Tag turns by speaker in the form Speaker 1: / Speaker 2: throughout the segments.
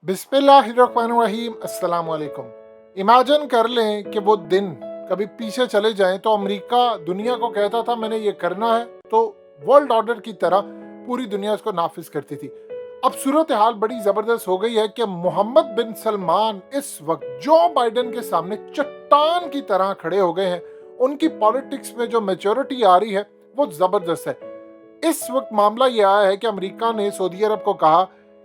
Speaker 1: बिस्मिल्लाहिर्रहमानिर्रहीम अस्सलाम वालेकुम। इमेजिन कर लें कि वो दिन कभी पीछे चले जाएं तो अमेरिका दुनिया को कहता था मैंने ये करना है, तो वर्ल्ड ऑर्डर की तरह पूरी दुनिया उसको नाफिज करती थी। अब सूरत हाल बड़ी ज़बरदस्त हो गई है कि मोहम्मद बिन सलमान इस वक्त जो बाइडन के सामने चट्टान की तरह खड़े हो गए हैं। उनकी पॉलिटिक्स में जो मेच्योरिटी आ रही है वो ज़बरदस्त है। इस वक्त मामला ये आया है कि अमेरिका ने सऊदी अरब को कहा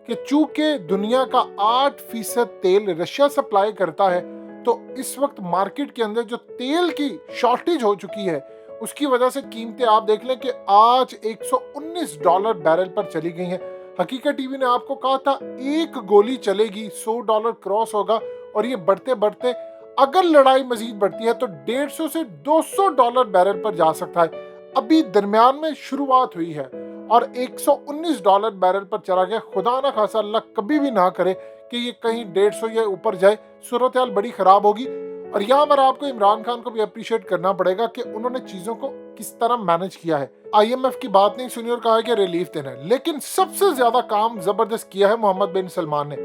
Speaker 1: कि चूंकि दुनिया का 8% तेल रशिया सप्लाई करता है, तो इस वक्त मार्केट के अंदर जो तेल की शॉर्टेज हो चुकी है उसकी वजह से कीमतें आप देख लें कि आज $119 बैरल पर चली गई हैं। हकीकत टीवी ने आपको कहा था एक गोली चलेगी $100 क्रॉस होगा, और ये बढ़ते बढ़ते अगर लड़ाई मजीद बढ़ती है तो 150 से $200 बैरल पर जा सकता है। अभी दरमियान में शुरुआत हुई है और $119 बैरल पर चला गया। खुदा ना खासा अल्लाह कभी भी ना करे कि ये कहीं 150 या ऊपर जाए, सूरत हाल बड़ी खराब होगी। और यहाँ पर आपको इमरान खान को भी अप्रिशिएट करना पड़ेगा कि उन्होंने चीजों को किस तरह मैनेज किया है। IMF की बात नहीं सुनी और कहा है कि रिलीफ देना है, लेकिन सबसे ज्यादा काम जबरदस्त किया है मोहम्मद बिन सलमान ने।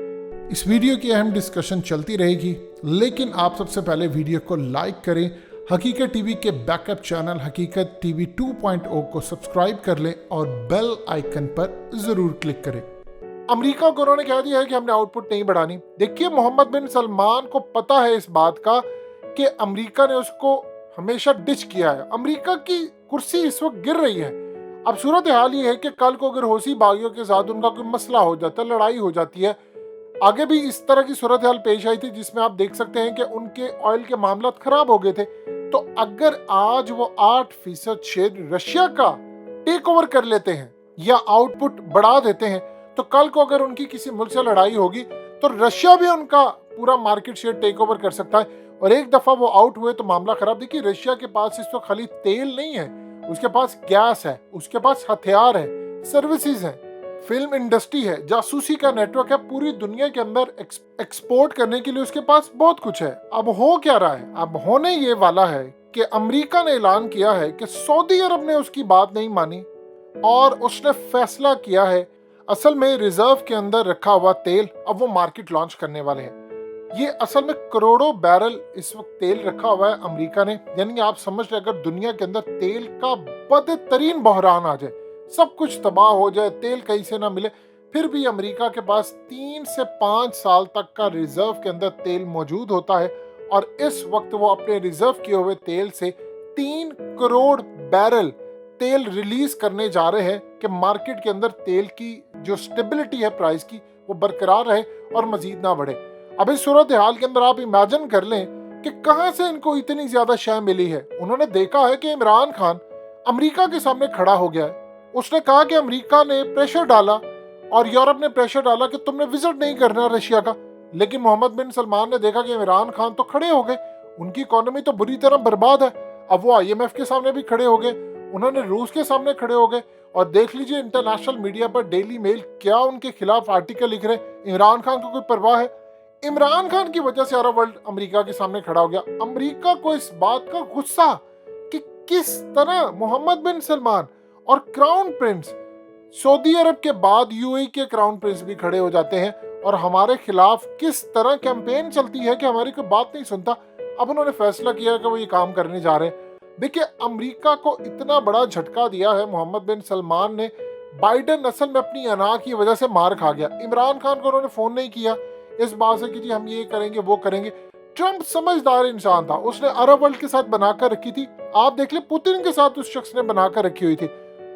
Speaker 1: इस वीडियो की अहम डिस्कशन चलती रहेगी, लेकिन आप सबसे पहले वीडियो को लाइक करें, हकीकत टीवी के बैकअप चैनल हकीकत टीवी 2.0 को सब्सक्राइब कर लें और बेल आइकन पर जरूर क्लिक करें। अमेरिका को उन्होंने कह दिया है कि हमने आउटपुट नहीं बढ़ानी। देखिए, मोहम्मद बिन सलमान को पता है इस बात का कि अमेरिका ने उसको हमेशा डिच किया है। अमेरिका की कुर्सी इस वक्त गिर रही है। अब सूरत हाल ये है कि कल को अगर हौसी बागियों के साथ उनका कोई मसला हो जाता है, लड़ाई हो जाती है। आगे भी इस तरह की सूरत हाल पेश आई थी जिसमें आप देख सकते हैं कि उनके ऑयल के मामला खराब हो गए थे। तो अगर आज वो 8% शेयर रशिया का टेक ओवर कर लेते हैं या आउटपुट बढ़ा देते हैं, तो कल को अगर उनकी किसी मुल्क से लड़ाई होगी तो रशिया भी उनका पूरा मार्केट शेयर टेक ओवर कर सकता है। और एक दफा वो आउट हुए तो मामला खराब। देखिए, रशिया के पास इस वक्त खाली तेल नहीं है, उसके पास गैस है, उसके पास हथियार है, सर्विसेज है, फिल्म इंडस्ट्री है, जासूसी का नेटवर्क है, पूरी दुनिया के अंदर एक्सपोर्ट करने के लिए उसके पास बहुत कुछ है। अब हो क्या रहा है? अब होने ये वाला है कि अमेरिका ने ऐलान किया है कि सऊदी अरब ने उसकी बात नहीं मानी और उसने फैसला किया है असल में रिजर्व के अंदर रखा हुआ तेल अब वो मार्केट लॉन्च करने वाले हैं। ये असल में करोड़ों बैरल इस वक्त तेल रखा हुआ है अमेरिका ने। यानी आप समझ रहे, अगर दुनिया के अंदर तेल का बदतरीन बहरान आ जाए, सब कुछ तबाह हो जाए, तेल कहीं से ना मिले, फिर भी अमेरिका के पास 3 से 5 साल तक का रिजर्व के अंदर तेल मौजूद होता है। और इस वक्त वो अपने रिजर्व किए हुए तेल से 3 करोड़ बैरल तेल रिलीज करने जा रहे हैं कि मार्केट के अंदर तेल की जो स्टेबिलिटी है प्राइस की वो बरकरार रहे और मजीद ना बढ़े। अब इस सूरत हाल के अंदर आप इमेजिन कर लें कि कहां से इनको इतनी ज्यादा शय मिली है। उन्होंने देखा है कि इमरान खान अमेरिका के सामने खड़ा हो गया है। उसने कहा कि अमेरिका ने प्रेशर डाला और यूरोप ने प्रेशर डाला कि तुमने विजिट नहीं करना रशिया का। लेकिन मोहम्मद बिन सलमान ने देखा कि इमरान खान तो खड़े हो गए, उनकी इकोनॉमी तो बुरी तरह बर्बाद है। अब वो IMF के सामने भी खड़े हो गए, उन्होंने रूस के सामने खड़े हो गए। और देख लीजिए इंटरनेशनल मीडिया पर डेली मेल क्या उनके खिलाफ आर्टिकल लिख रहे। इमरान खान को कोई परवाह है? इमरान खान की वजह से अरब वर्ल्ड अमेरिका के सामने खड़ा हो गया। अमेरिका को इस बात का गुस्सा कि किस तरह मोहम्मद बिन सलमान और क्राउन प्रिंस, सऊदी अरब के बाद UAE के क्राउन प्रिंस भी खड़े हो जाते हैं और हमारे खिलाफ किस तरह कैंपेन चलती है कि हमारी कोई बात नहीं सुनता। अब उन्होंने फैसला किया कि वो ये काम करने जा रहे हैं। देखिए, अमेरिका को इतना बड़ा झटका दिया है मोहम्मद बिन सलमान ने। बाइडन असल में अपनी अना की वजह से मार खा गया। इमरान खान को उन्होंने फोन नहीं किया इस बात से कि जी हम ये करेंगे वो करेंगे। ट्रंप समझदार इंसान था, उसने अरब वर्ल्ड के साथ बनाकर रखी थी। आप देख ले, पुतिन के साथ उस शख्स ने बनाकर रखी हुई थी।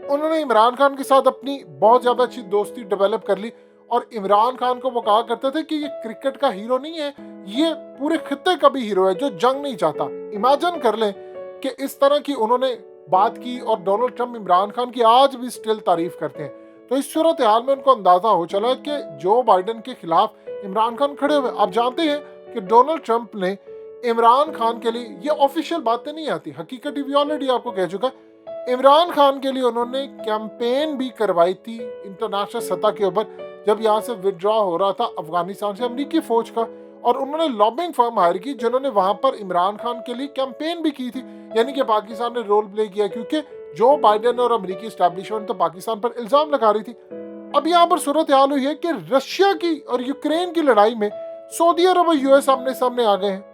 Speaker 1: उन्होंने इमरान खान के साथ अपनी बहुत ज्यादा अच्छी दोस्ती डेवलप कर ली और इमरान खान को वो कहा करते थे कि ये क्रिकेट का हीरो नहीं है, ये पूरे खित्ते का भी हीरो है जो जंग नहीं चाहता। इमेजिन कर लें कि इस तरह की उन्होंने बात की और डोनाल्ड ट्रंप इमरान खान की आज भी स्टिल तारीफ करते हैं। तो इस सूरत हाल में उनको अंदाजा हो चला कि जो बाइडन के खिलाफ इमरान खान खड़े हुए। आप जानते हैं कि डोनाल्ड ट्रंप ने इमरान खान के लिए, ये ऑफिशियल बातें नहीं आती, हकीकत टीवी ऑलरेडी आपको कह चुका, इमरान खान के लिए उन्होंने कैंपेन भी करवाई थी इंटरनेशनल सतह के ऊपर जब यहाँ से विड्रॉ हो रहा था अफगानिस्तान से अमेरिकी फौज का। और उन्होंने लॉबिंग फर्म हायर की जिन्होंने वहां पर इमरान खान के लिए कैंपेन भी की थी। यानी कि पाकिस्तान ने रोल प्ले किया, क्योंकि जो बाइडेन और अमेरिकी एस्टैब्लिशमेंट तो पाकिस्तान पर इल्जाम लगा रही थी। अब यहाँ पर सूरत हाल हुई है कि रशिया की और यूक्रेन की लड़ाई में सऊदी अरब और यूएस आमने सामने आ गए हैं।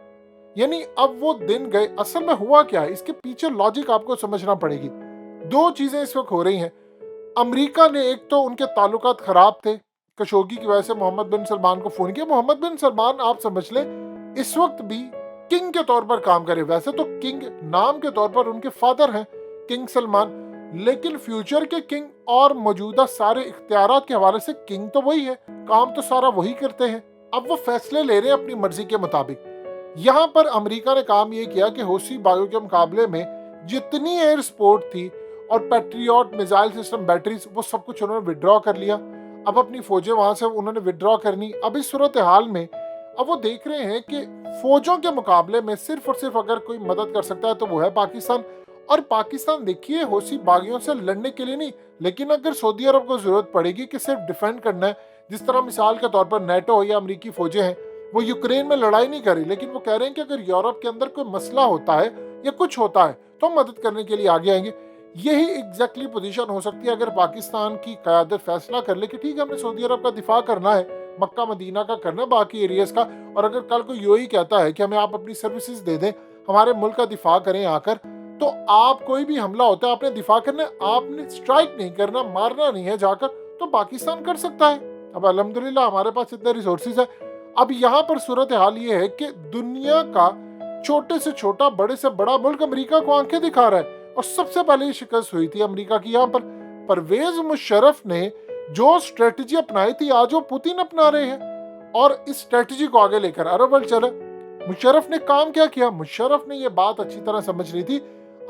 Speaker 1: यानी अब वो दिन गए। असल में हुआ क्या है, इसके पीछे लॉजिक आपको समझना पड़ेगी। दो चीजें इस वक्त हो रही हैं। अमेरिका ने एक तो उनके ताल्लुकात खराब थे, खशोगी की वजह से मोहम्मद बिन सलमान को फोन किया। मोहम्मद बिन सलमान आप समझ लें इस वक्त भी किंग के तौर पर काम करे। वैसे तो किंग नाम के तौर पर उनके फादर हैं किंग सलमान, लेकिन फ्यूचर के किंग और मौजूदा सारे इख्तियारात के हवाले से किंग तो वही है, काम तो सारा वही करते हैं। अब वो फैसले ले रहे हैं अपनी मर्जी के मुताबिक। यहाँ पर अमेरिका ने काम ये किया कि हौसी बायो के मुकाबले में जितनी एयर सपोर्ट थी और पैट्रियट मिसाइल सिस्टम बैटरीज, वो सब कुछ उन्होंने विड्रॉ कर लिया। अब अपनी फौजें वहां से उन्होंने विड्रॉ करनी। अब इस सूरत हाल में अब वो देख रहे हैं कि फौजों के मुकाबले में सिर्फ और सिर्फ अगर कोई मदद कर सकता है तो वो है पाकिस्तान। और पाकिस्तान देखिए हौसी बागियों से लड़ने के लिए नहीं, लेकिन अगर सऊदी अरब को जरूरत पड़ेगी कि सिर्फ डिफेंड करना है, जिस तरह मिसाल के तौर पर नेटो या अमेरिकी फौजें हैं, वो यूक्रेन में लड़ाई नहीं करी, लेकिन वो कह रहे हैं कि अगर यूरोप के अंदर कोई मसला होता है या कुछ होता है तो हम मदद करने के लिए आगे आएंगे। यही एग्जैक्टली पोजीशन हो सकती है अगर पाकिस्तान की क़यादत फैसला कर ले कि ठीक है हमने सऊदी अरब का दिफा करना है, मक्का मदीना का करना है, बाकी एरियाज का। और अगर कल को यूएई कहता है कि हमें आप अपनी सर्विसेज दे दें, हमारे मुल्क का दिफा करें आकर, तो आप कोई भी हमला होता है आपने दिफा करना है, आपने स्ट्राइक नहीं करना, मारना नहीं है जाकर, तो पाकिस्तान कर सकता है। अब अल्हम्दुलिल्लाह हमारे पास इतने रिसोर्सेज है। अब यहाँ पर सूरत हाल ये है कि दुनिया का छोटे से छोटा बड़े से बड़ा मुल्क अमेरिका को आंखें दिखा रहा है। और सबसे पहले शिकस्त हुई थी अमेरिका की यहाँ पर। परवेज मुशर्रफ ने जो स्ट्रेटजी अपनाई थी आज वो पुतिन अपना रहे हैं और इस स्ट्रेटजी को आगे लेकर अरब वर्ल्ड चला। मुशर्रफ ने काम क्या किया? मुशर्रफ ने ये बात अच्छी तरह समझ ली थी,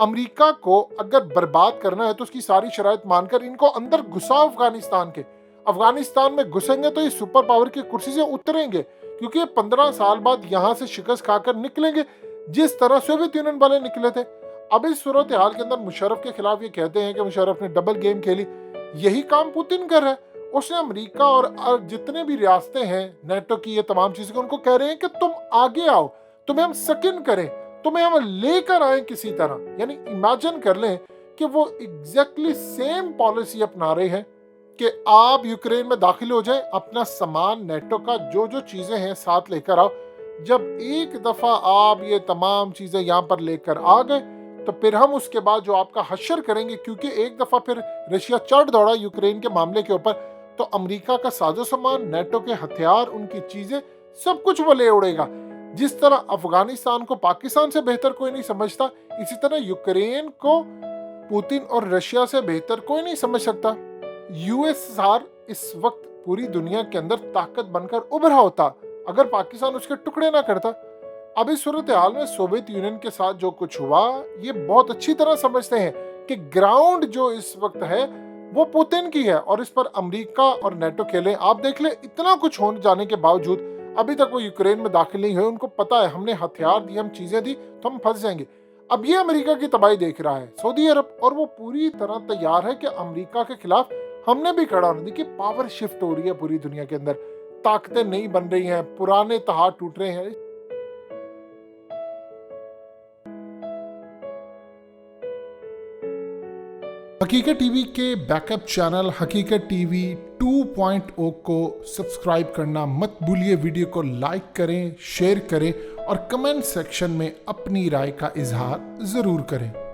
Speaker 1: अमेरिका को अगर बर्बाद करना है तो उसकी सारी शराइत मानकर इनको अंदर घुसा अफगानिस्तान के। अफगानिस्तान में घुसेंगे तो ये सुपर पावर की कुर्सी से उतरेंगे, क्योंकि 15 साल बाद यहाँ से शिकस्त खाकर निकलेंगे जिस तरह सोवियत यूनियन वाले निकले थे। अब इस सूरत हाल के अंदर मुशर्रफ के खिलाफ ये कहते हैं कि मुशर्रफ ने डबल गेम खेली। यही काम पुतिन कर रहा है। उसने अमेरिका और जितने भी रियासतें हैं नेटो की, ये तमाम चीजें उनको कह रहे हैं कि तुम आगे आओ, तुम्हें हम सकिन करें, तुम्हें हम लेकर आए किसी तरह। यानी इमेजिन कर लें कि वो एग्जैक्टली सेम पॉलिसी अपना रहे हैं कि आप यूक्रेन में दाखिल हो जाए, अपना सामान नेटो का जो जो चीजें हैं साथ लेकर आओ। जब एक दफा आप ये तमाम चीजें यहाँ पर लेकर आ गए तो फिर हम उसके बाद जो आपका हशर करेंगे, क्योंकि एक दफा फिर रशिया चढ़ दौड़ा यूक्रेन के मामले के ऊपर, तो अमेरिका का साजो सामान, नेटो के हथियार, उनकी चीजें, सब कुछ वो ले उड़ेगा। जिस तरह अफगानिस्तान को पाकिस्तान से बेहतर कोई नहीं समझता, इसी तरह यूक्रेन को पुतिन और रशिया से बेहतर कोई नहीं समझ सकता। यूएसआर इस वक्त पूरी दुनिया के अंदर ताकत बनकर उभरा होता अगर पाकिस्तान उसके टुकड़े ना करता। अब इस सूरत हाल में सोवियत यूनियन के साथ जो कुछ हुआ, ये बहुत अच्छी तरह समझते हैं कि ग्राउंड जो इस वक्त है वो पुतिन की है और इस पर अमेरिका और नेटो खेले। आप देख ले, इतना कुछ होने जाने के बावजूद अभी तक वो यूक्रेन में दाखिल नहीं हुए। उनको पता है हमने हथियार दिए, हम चीजें दी तो हम फंस जाएंगे। अब ये अमेरिका की तबाही देख रहा है सऊदी अरब, और वो पूरी तरह तैयार है कि अमेरिका के खिलाफ हमने भी खड़ा होना। देखिए पावर शिफ्ट हो रही है पूरी दुनिया के अंदर, ताकतें नई बन रही हैं, पुराने तहार टूट रहे हैं। हकीकत टीवी के बैकअप चैनल हकीकत टीवी 2.0 को सब्सक्राइब करना मत भूलिए। वीडियो को लाइक करें, शेयर करें और कमेंट सेक्शन में अपनी राय का इजहार जरूर करें।